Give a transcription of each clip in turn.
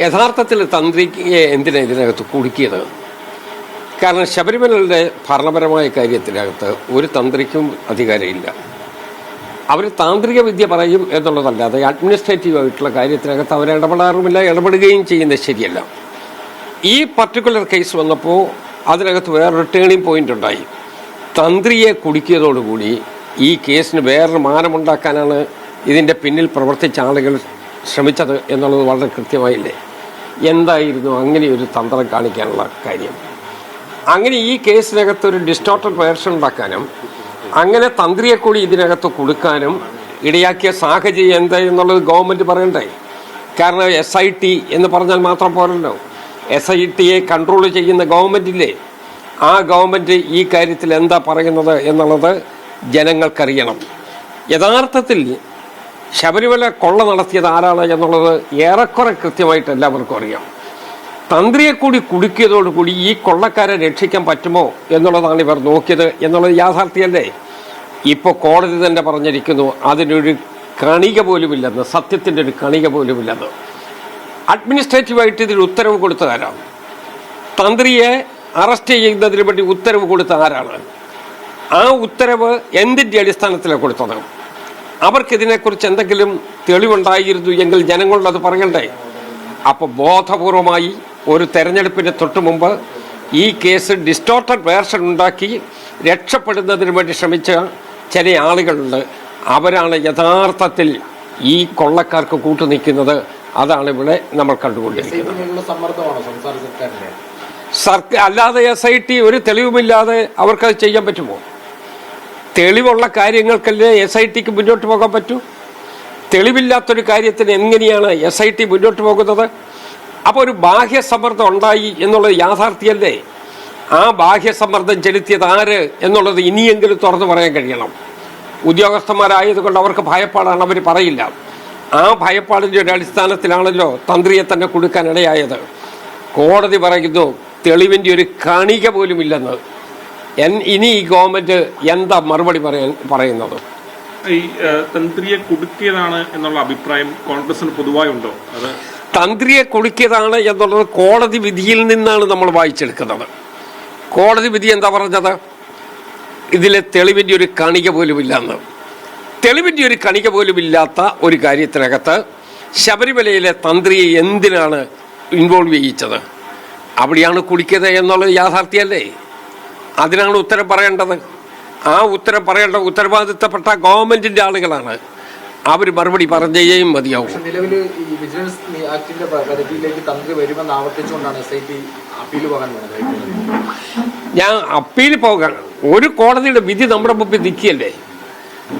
യഥാർത്ഥത്തിൽ തന്ത്രിയെ എന്തിനാണ് ഇതിനകത്ത് കുടുക്കിയത്? കാരണം ശബരിമലയുടെ ഭരണപരമായ കാര്യത്തിനകത്ത് ഒരു തന്ത്രിക്കും അധികാരമില്ല. അവർ താന്ത്രിക വിദ്യ പറയും എന്നുള്ളതല്ലാതെ അഡ്മിനിസ്ട്രേറ്റീവായിട്ടുള്ള കാര്യത്തിനകത്ത് അവർ ഇടപെടാറുമില്ല, ഇടപെടുകയും ചെയ്യുന്നത് ശരിയല്ല. ഈ പർട്ടിക്കുലർ കേസ് വന്നപ്പോൾ അതിനകത്ത് വേറൊരു ടേണിംഗ് പോയിൻ്റ് ഉണ്ടായി. തന്ത്രിയെ കുടുക്കിയതോടുകൂടി ഈ കേസിന് വേറൊരു മാനമുണ്ടാക്കാനാണ് ഇതിൻ്റെ പിന്നിൽ പ്രവർത്തിച്ച ആളുകൾ ശ്രമിച്ചത് എന്നുള്ളത് വളരെ കൃത്യമായില്ലേ? എന്തായിരുന്നു അങ്ങനെയൊരു തന്ത്രം കാണിക്കാനുള്ള കാര്യം? അങ്ങനെ ഈ കേസിനകത്ത് ഒരു ഡിസ്റ്റോർട്ടഡ് വേർഷൻ ഉണ്ടാക്കാനും അങ്ങനെ തന്ത്രിയെ കൂടി ഇതിനകത്ത് കൊടുക്കാനും ഇടയാക്കിയ സാഹചര്യം എന്താ എന്നുള്ളത് ഗവൺമെൻറ് പറയണ്ടേ? കാരണം SIT എന്ന് പറഞ്ഞാൽ മാത്രം പോരല്ലോ. SITയെ കൺട്രോൾ ചെയ്യുന്ന ഗവൺമെൻറ്റില്ലേ? ആ ഗവൺമെൻറ് ഈ കാര്യത്തിൽ എന്താ പറയുന്നത് എന്നുള്ളത് ജനങ്ങൾക്കറിയണം. യഥാർത്ഥത്തിൽ ശബരിമല കൊള്ള നടത്തിയത് ആരാണ് എന്നുള്ളത് ഏറെക്കുറെ കൃത്യമായിട്ട് എല്ലാവർക്കും അറിയാം. തന്ത്രിയെ കൂടി കുടുക്കിയതോടുകൂടി ഈ കൊള്ളക്കാരെ രക്ഷിക്കാൻ പറ്റുമോ എന്നുള്ളതാണ് ഇവർ നോക്കിയത് എന്നുള്ളത് യാഥാർത്ഥ്യമല്ലേ? ഇപ്പോൾ കോടതി തന്നെ പറഞ്ഞിരിക്കുന്നു അതിനൊരു കണിക പോലുമില്ലെന്ന്, സത്യത്തിൻ്റെ ഒരു കണിക പോലുമില്ലെന്ന്. അഡ്മിനിസ്ട്രേറ്റീവായിട്ട് ഇതിന് ഉത്തരവ് കൊടുത്ത ആരാണ്? തന്ത്രിയെ അറസ്റ്റ് ചെയ്യുന്നതിന് വേണ്ടി ഉത്തരവ് കൊടുത്ത ആരാണ്? ആ ഉത്തരവ് എന്തിൻ്റെ അടിസ്ഥാനത്തിലാണ് കൊടുത്തത്? അവർക്കിതിനെക്കുറിച്ച് എന്തെങ്കിലും തെളിവുണ്ടായിരുന്നു എങ്കിൽ ജനങ്ങളോട് അത് പറയണ്ടേ? അപ്പോൾ ബോധപൂർവമായി ഒരു തെരഞ്ഞെടുപ്പിന് തൊട്ട് മുമ്പ് ഈ കേസ് ഡിസ്റ്റോർട്ടഡ് വേർഷൻ ഉണ്ടാക്കി രക്ഷപ്പെടുന്നതിന് വേണ്ടി ശ്രമിച്ച ചില ആളുകളുണ്ട്. അവരാണ് യഥാർത്ഥത്തിൽ ഈ കൊള്ളക്കാർക്ക് കൂട്ടുനിൽക്കുന്നത്. അതാണ് ഇവിടെ നമ്മൾ കണ്ടുകൊണ്ടിരിക്കുന്നത്. അല്ലാതെ SIT ഒരു തെളിവുമില്ലാതെ അവർക്കത് ചെയ്യാൻ പറ്റുമോ? തെളിവുള്ള കാര്യങ്ങൾക്കല്ലേ SITക്ക് മുന്നോട്ട് പോകാൻ പറ്റൂ? തെളിവില്ലാത്തൊരു കാര്യത്തിന് എങ്ങനെയാണ് SIT മുന്നോട്ട് പോകുന്നത്? അപ്പോൾ ഒരു ബാഹ്യസമ്മർദ്ദം ഉണ്ടായി എന്നുള്ളത് യാഥാർത്ഥ്യമല്ലേ? ആ ബാഹ്യസമ്മർദ്ദം ചെലുത്തിയത് ആര് എന്നുള്ളത് ഇനിയെങ്കിലും തുറന്നു പറയാൻ കഴിയണം. ഉദ്യോഗസ്ഥന്മാരായതുകൊണ്ട് അവർക്ക് ഭയപ്പാടാണ്, അവർ പറയില്ല. ആ ഭയപ്പാടിൻ്റെ ഒരു അടിസ്ഥാനത്തിലാണല്ലോ തന്ത്രിയെ തന്നെ കൊടുക്കാൻ ഇടയായത്. കോടതി പറയുന്നു തെളിവിൻ്റെ ഒരു കണിക പോലുമില്ലെന്ന്. ഇനി ഈ ഗവൺമെൻറ് എന്താ മറുപടി പറയുന്നത്? ഈ തന്ത്രിയെ കുടുക്കിയതാണ് എന്നുള്ള അഭിപ്രായം കോൺഗ്രസിന് പൊതുവായി ഉണ്ടോ? അത് തന്ത്രിയെ കുടുക്കിയതാണ് എന്നുള്ളത് കോടതി വിധിയിൽ നിന്നാണ് നമ്മൾ വായിച്ചെടുക്കുന്നത്. കോടതി വിധി എന്താ പറഞ്ഞത്? ഇതിലെ തെളിവിൻ്റെ ഒരു കണിക പോലുമില്ലെന്ന്. തെളിവിൻ്റെ ഒരു കണിക പോലുമില്ലാത്ത ഒരു കാര്യത്തിനകത്ത് ശബരിമലയിലെ തന്ത്രിയെ എന്തിനാണ് ഇൻവോൾവ് ചെയ്യിച്ചത്? അവിടെയാണ് കുടിക്കുന്നത് എന്നുള്ളത് യാഥാർത്ഥ്യമല്ലേ? അതിനാണ് ഉത്തരം പറയേണ്ടത്. ആ ഉത്തരം പറയേണ്ട ഉത്തരവാദിത്തപ്പെട്ട ഗവൺമെൻറ്റിൻ്റെ ആളുകളാണ്. അവർ മറുപടി പറഞ്ഞേയും മതിയാവും. നിലവിൽ ഈ വിജിലൻസ് ആക്ടിന്റെ പരിധിയിലേക്ക് തന്ത്രി വരുമെന്ന് ആവർത്തിച്ചുകൊണ്ടാണ് SIT അപ്പീൽ പോകാൻ പോകുന്നത്. ഞാൻ അപ്പീൽ പോകാൻ ഒരു കോടതിയുടെ വിധി നമ്മുടെ മുമ്പിൽ നിൽക്കുകയല്ലേ?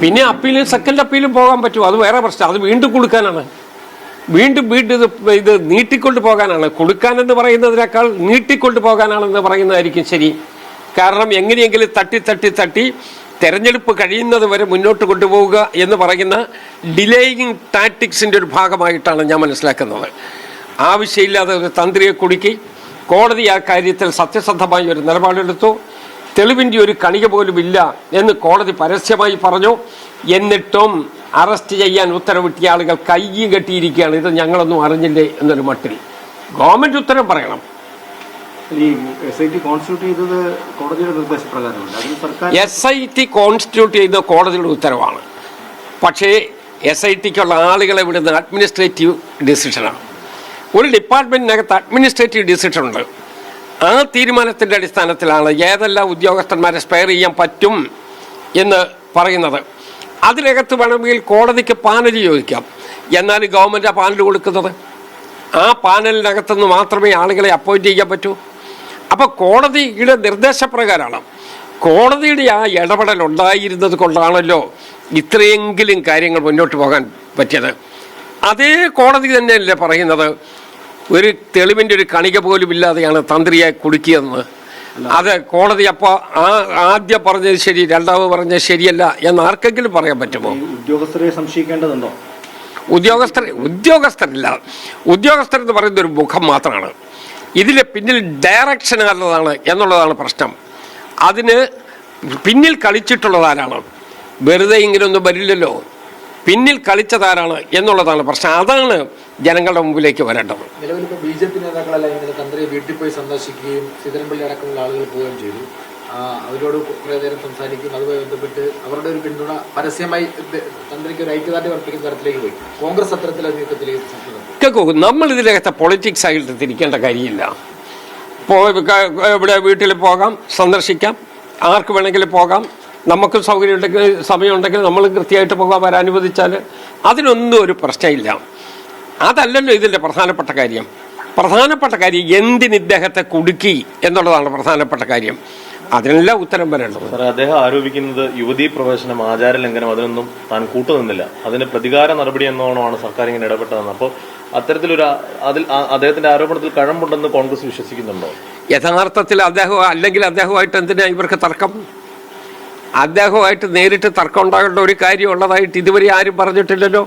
പിന്നെ അപ്പീലും സെക്കൻഡ് അപ്പീലും പോകാൻ പറ്റുമോ? അത് വേറെ പ്രശ്നം. അത് വീണ്ടും കൊടുക്കാനാണ്, വീണ്ടും ഇത് നീട്ടിക്കൊണ്ട് പോകാനാണ്. കൊടുക്കാനെന്ന് പറയുന്നതിനേക്കാൾ നീട്ടിക്കൊണ്ട് പോകാനാണെന്ന് പറയുന്നതായിരിക്കും ശരി. കാരണം എങ്ങനെയെങ്കിലും തട്ടി തെരഞ്ഞെടുപ്പ് കഴിയുന്നത് വരെ മുന്നോട്ട് കൊണ്ടുപോവുക എന്ന് പറയുന്ന ഡിലേയിങ് ടാക്ടിക്സിൻ്റെ ഒരു ഭാഗമായിട്ടാണ് ഞാൻ മനസ്സിലാക്കുന്നത്. ആവശ്യമില്ലാതെ ഒരു തന്ത്രിയെ കുടുക്കി കോടതി ആ കാര്യത്തിൽ സത്യസന്ധമായി ഒരു നിലപാടെടുത്തു. തെളിവിൻ്റെ ഒരു കണിക പോലും ഇല്ല എന്ന് കോടതി പരസ്യമായി പറഞ്ഞു. എന്നിട്ടും അറസ്റ്റ് ചെയ്യാൻ ഉത്തരവിട്ടിയ ആളുകൾ കയ്യും കെട്ടിയിരിക്കുകയാണ്. ഇത് ഞങ്ങളൊന്നും അറിഞ്ഞില്ലേ എന്നൊരു മട്ടിൽ ഗവൺമെൻറ് ഉത്തരം പറയണം. SIT കോൺസ്റ്റിറ്റ്യൂട്ട് ചെയ്തത് കോടതിയുടെ നിർദ്ദേശപ്രകാരമല്ല. SIT കോൺസ്റ്റിറ്റ്യൂട്ട് ചെയ്ത കോടതിയുടെ ഉത്തരവാണ്. പക്ഷേ SITക്കുള്ള ആളുകളെ വിടുന്ന അഡ്മിനിസ്ട്രേറ്റീവ് ഡിസിഷനാണ്. ഒരു ഡിപ്പാർട്ട്മെൻറ്റിനകത്ത് അഡ്മിനിസ്ട്രേറ്റീവ് ഡിസിഷൻ ഉണ്ട്. ആ തീരുമാനത്തിൻ്റെ അടിസ്ഥാനത്തിലാണ് ഏതെല്ലാം ഉദ്യോഗസ്ഥന്മാരെ സ്പെയർ ചെയ്യാൻ പറ്റും എന്ന് പറയുന്നത്. അതിനകത്ത് വേണമെങ്കിൽ കോടതിക്ക് പാനൽ ചോദിക്കാം. എന്നാലും ഗവൺമെൻറ് ആ പാനൽ കൊടുക്കുന്നത്. ആ പാനലിനകത്തുനിന്ന് മാത്രമേ ആളുകളെ അപ്പോയിൻറ്റ് ചെയ്യാൻ പറ്റൂ. അപ്പോൾ കോടതിയുടെ നിർദ്ദേശപ്രകാരമാണ്, കോടതിയുടെ ആ ഇടപെടൽ ഉണ്ടായിരുന്നത് കൊണ്ടാണല്ലോ ഇത്രയെങ്കിലും കാര്യങ്ങൾ മുന്നോട്ട് പോകാൻ പറ്റിയത്. അതേ കോടതി തന്നെയല്ലേ പറയുന്നത് ഒരു തെളിവിൻ്റെ ഒരു കണിക പോലും ഇല്ലാതെയാണ് തന്ത്രിയെ കുടുക്കിയതെന്ന്. അത് കോടതി അപ്പോൾ ആദ്യം പറഞ്ഞത് ശരി, രണ്ടാമത് പറഞ്ഞത് ശരിയല്ല എന്ന് ആർക്കെങ്കിലും പറയാൻ പറ്റുമോ? ഉദ്യോഗസ്ഥരെ സംശയിക്കേണ്ടതുണ്ടോ? ഉദ്യോഗസ്ഥരില്ല. ഉദ്യോഗസ്ഥരെന്ന് പറയുന്ന ഒരു മുഖം മാത്രമാണ്. ഇതിലെ പിന്നിൽ ഡയറക്ഷൻ ആരുള്ളതാണ് എന്നുള്ളതാണ് പ്രശ്നം. അതിന് പിന്നിൽ കളിച്ചിട്ടുള്ളതാരാണ്? വെറുതെ ഇങ്ങനെയൊന്നും വരില്ലല്ലോ. പിന്നിൽ കളിച്ചതാരാണ് എന്നുള്ളതാണ് പ്രശ്നം. അതാണ് ജനങ്ങളുടെ മുമ്പിലേക്ക് വരേണ്ടത്. നിലവിൽ ഇപ്പോൾ BJP നേതാക്കളെല്ലാം ഇന്നലെ തന്ത്രിയെ വീട്ടിൽ പോയി സന്ദർശിക്കുകയും ശ്രീധരൻപിള്ളി അടക്കമുള്ള ആളുകൾ പോവുകയും ചെയ്തു. അവരോട് കുറേ നേരം സംസാരിക്കും. അതുമായി ബന്ധപ്പെട്ട് അവരുടെ ഒരു പിന്തുണ പരസ്യമായി തന്ത്രിക്ക് ഒരു ഐക്യദാർഢ്യം അർപ്പിക്കുന്ന തരത്തിലേക്ക് പോയി. കോൺഗ്രസ് അത്തരത്തിൽ നീക്കത്തിലേക്ക് നമ്മൾ ഇതിനകത്തെ പൊളിറ്റിക്സ് ആയിട്ട് തിരിക്കേണ്ട കാര്യമില്ല. ഇവിടെ വീട്ടിൽ പോകാം, സന്ദർശിക്കാം, ആർക്ക് വേണമെങ്കിലും പോകാം. നമുക്ക് സൗകര്യം ഉണ്ടെങ്കിൽ സമയമുണ്ടെങ്കിൽ നമ്മൾ കൃത്യമായിട്ട് പോകാൻ അനുവദിച്ചാൽ അതിനൊന്നും ഒരു പ്രശ്നമില്ല. അതല്ലല്ലോ ഇതിൻ്റെ പ്രധാനപ്പെട്ട കാര്യം. പ്രധാനപ്പെട്ട കാര്യം എന്തിന് ഇദ്ദേഹത്തെ കുടുക്കി എന്നുള്ളതാണ് പ്രധാനപ്പെട്ട കാര്യം. അതിനെല്ലാം ഉത്തരം വരേണ്ടത്. അദ്ദേഹം ആരോപിക്കുന്നത് യുവതീ പ്രവേശനം ആചാര ലംഘനം, അതിനൊന്നും താൻ കൂട്ടുനിന്നില്ല, അതിന് പ്രതികാര നടപടി എന്നോണമാണ് സർക്കാർ ഇങ്ങനെ ഇടപെട്ടതെന്ന്. അപ്പോൾ അത്തരത്തിലൊരു അദ്ദേഹത്തിന്റെ ആരോപണത്തിൽ കഴമ്പുണ്ടെന്ന് കോൺഗ്രസ് വിശ്വസിക്കുന്നുണ്ടോ? യഥാർത്ഥത്തിൽ അദ്ദേഹമായിട്ട് എന്തിനാ ഇവർക്ക് തർക്കം? അദ്ദേഹമായിട്ട് നേരിട്ട് തർക്കം ഉണ്ടാകേണ്ട ഒരു കാര്യം ഉള്ളതായിട്ട് ഇതുവരെ ആരും പറഞ്ഞിട്ടില്ലല്ലോ.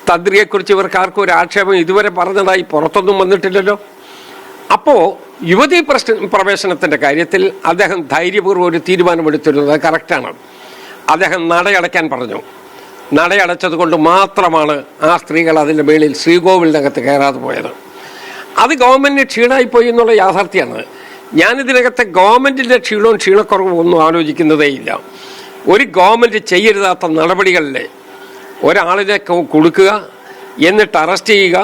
തന്ത്രിയെക്കുറിച്ച് ഇവർക്ക് ആർക്കും ഒരു ആക്ഷേപം ഇതുവരെ പറഞ്ഞതായി പുറത്തൊന്നും വന്നിട്ടില്ലല്ലോ. അപ്പോൾ യുവതീ പ്രവേശനത്തിൻ്റെ കാര്യത്തിൽ അദ്ദേഹം ധൈര്യപൂർവ്വം ഒരു തീരുമാനമെടുത്തിരുന്നത് കറക്റ്റാണ്. അദ്ദേഹം നടയടയ്ക്കാൻ പറഞ്ഞു. നടയടച്ചത് കൊണ്ട് മാത്രമാണ് ആ സ്ത്രീകൾ അതിൻ്റെ മേളിൽ ശ്രീകോവിലിനകത്ത് കയറാതെ പോയത്. അത് ഗവൺമെൻറ്റിന് ക്ഷീണമായിപ്പോയി എന്നുള്ള യാഥാർത്ഥ്യമാണ്. ഞാനിതിനകത്തെ ഗവൺമെൻറ്റിൻ്റെ ക്ഷീണക്കുറവും ഒന്നും ആലോചിക്കുന്നതേയില്ല. ഒരു ഗവൺമെൻറ് ചെയ്യരുതാത്ത നടപടികളിലെ ഒരാളിനെ കൊടുക്കുക, എന്നിട്ട് അറസ്റ്റ് ചെയ്യുക,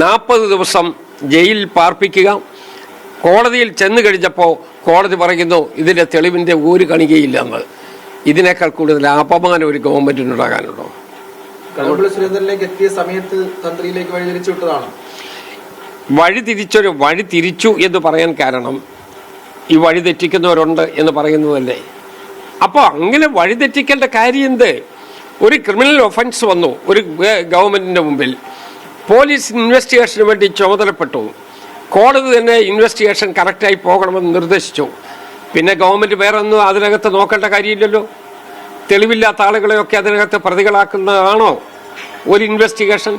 40 ദിവസം ജയിലിൽ പാർപ്പിക്കുക. കോടതിയിൽ ചെന്ന് കഴിഞ്ഞപ്പോൾ കോടതി പറയുന്നു ഇതിൻ്റെ തെളിവിൻ്റെ ഒരു കണികയില്ലെന്ന്. ഇതിനേക്കാൾ കൂടുതൽ അപമാനം ഒരു ഗവൺമെൻറ്റിനുണ്ടാകാനുണ്ടോ? കടകംപള്ളി സുരേന്ദ്രനിലേക്ക് എത്തിയ സമയത്ത് തന്ത്രിയിലേക്ക് വഴിതിരിച്ചു വിട്ടതാണ്. വഴി തിരിച്ചു എന്ന് പറയാൻ കാരണം ഈ വഴി തെറ്റിക്കുന്നവരുണ്ട് എന്ന് പറയുന്നതല്ലേ. അപ്പോൾ അങ്ങനെ വഴിതെറ്റിക്കേണ്ട കാര്യം എന്ത്? ഒരു ക്രിമിനൽ ഒഫൻസ് വന്നു ഒരു ഗവൺമെൻറ്റിൻ്റെ മുമ്പിൽ, പോലീസ് ഇൻവെസ്റ്റിഗേഷന് വേണ്ടി ചുമതലപ്പെട്ടു, കോടതി തന്നെ ഇൻവെസ്റ്റിഗേഷൻ കറക്റ്റായി പോകണമെന്ന് നിർദ്ദേശിച്ചു. പിന്നെ ഗവൺമെൻറ് വേറെ ഒന്നും അതിനകത്ത് നോക്കേണ്ട കാര്യമില്ലല്ലോ. തെളിവില്ലാത്ത ആളുകളെയൊക്കെ അതിനകത്ത് പ്രതികളാക്കുന്നതാണോ ഒരു ഇൻവെസ്റ്റിഗേഷൻ?